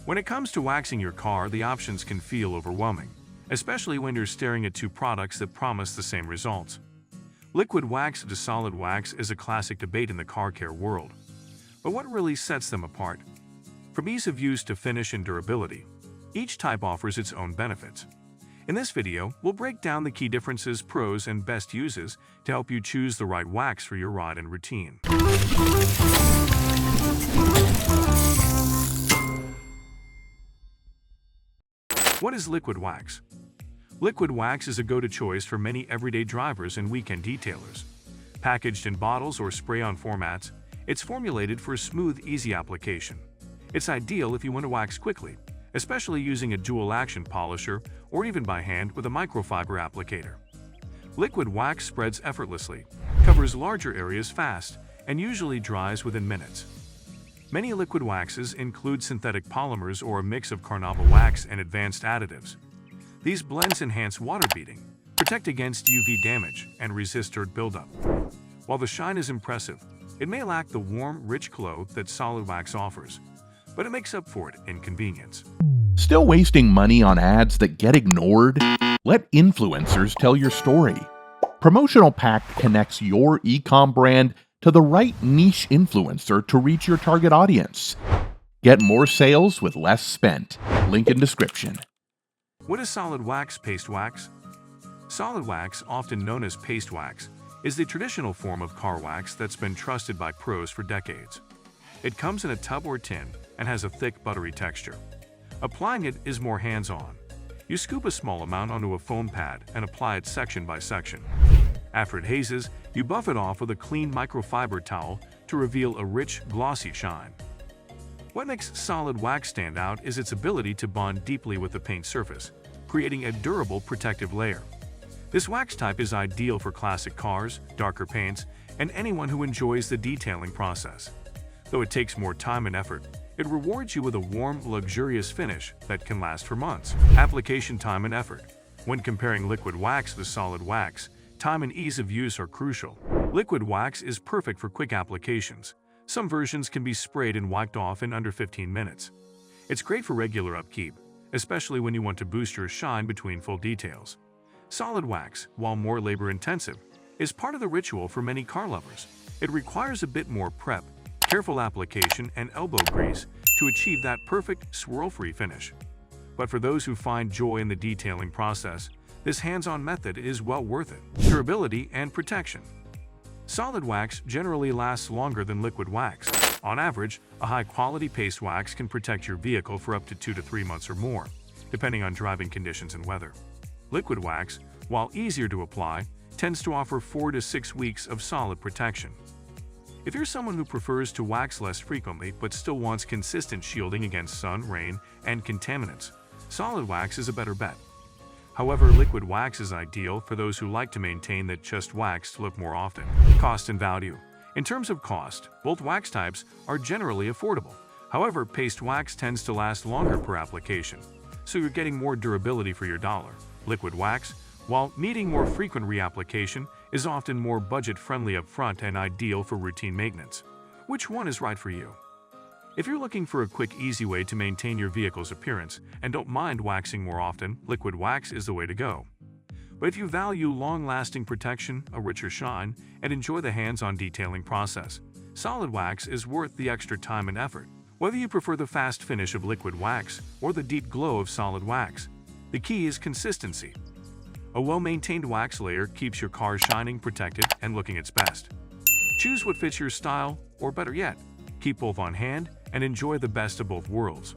When it comes to waxing your car, the options can feel overwhelming, especially when you're staring at two products that promise the same results. Liquid wax to solid wax is a classic debate in the car care world. But what really sets them apart? From ease of use to finish and durability, each type offers its own benefits. In this video, we'll break down the key differences, pros, and best uses to help you choose the right wax for your ride and routine. What is liquid wax? Liquid wax is a go-to choice for many everyday drivers and weekend detailers. Packaged in bottles or spray-on formats, it's formulated for smooth, easy application. It's ideal if you want to wax quickly, especially using a dual-action polisher or even by hand with a microfiber applicator. Liquid wax spreads effortlessly, covers larger areas fast, and usually dries within minutes. Many liquid waxes include synthetic polymers or a mix of carnauba wax and advanced additives. These blends enhance water beading, protect against UV damage, and resist dirt buildup. While the shine is impressive, it may lack the warm, rich glow that solid wax offers, but it makes up for it in convenience. Still wasting money on ads that get ignored? Let influencers tell your story. Promotional Pact connects your e-com brand to the right niche influencer to reach your target audience. Get more sales with less spent. Link in description. What is solid wax? Paste wax? Solid wax, often known as paste wax, is the traditional form of car wax that's been trusted by pros for decades. It comes in a tub or tin and has a thick, buttery texture. Applying it is more hands-on. You scoop a small amount onto a foam pad and apply it section by section. After it hazes, you buff it off with a clean microfiber towel to reveal a rich, glossy shine. What makes solid wax stand out is its ability to bond deeply with the paint surface, creating a durable protective layer. This wax type is ideal for classic cars, darker paints, and anyone who enjoys the detailing process. Though it takes more time and effort, it rewards you with a warm, luxurious finish that can last for months. Application time and effort. When comparing liquid wax to solid wax, time and ease of use are crucial. Liquid wax is perfect for quick applications. Some versions can be sprayed and wiped off in under 15 minutes. It's great for regular upkeep, especially when you want to boost your shine between full details. Solid wax, while more labor-intensive, is part of the ritual for many car lovers. It requires a bit more prep, careful application, and elbow grease to achieve that perfect, swirl-free finish. But for those who find joy in the detailing process, this hands-on method is well worth it. Durability and protection. Solid wax generally lasts longer than liquid wax. On average, a high-quality paste wax can protect your vehicle for up to 2 to 3 months or more, depending on driving conditions and weather. Liquid wax, while easier to apply, tends to offer 4 to 6 weeks of solid protection. If you're someone who prefers to wax less frequently but still wants consistent shielding against sun, rain, and contaminants, solid wax is a better bet. However, liquid wax is ideal for those who like to maintain that just waxed look more often. Cost and value. In terms of cost, both wax types are generally affordable. However, paste wax tends to last longer per application, so you're getting more durability for your dollar. Liquid wax, while needing more frequent reapplication, is often more budget-friendly up front and ideal for routine maintenance. Which one is right for you? If you're looking for a quick, easy way to maintain your vehicle's appearance and don't mind waxing more often, liquid wax is the way to go. But if you value long-lasting protection, a richer shine, and enjoy the hands-on detailing process, solid wax is worth the extra time and effort. Whether you prefer the fast finish of liquid wax or the deep glow of solid wax, the key is consistency. A well-maintained wax layer keeps your car shining, protected, and looking its best. Choose what fits your style, or better yet, keep both on hand and enjoy the best of both worlds.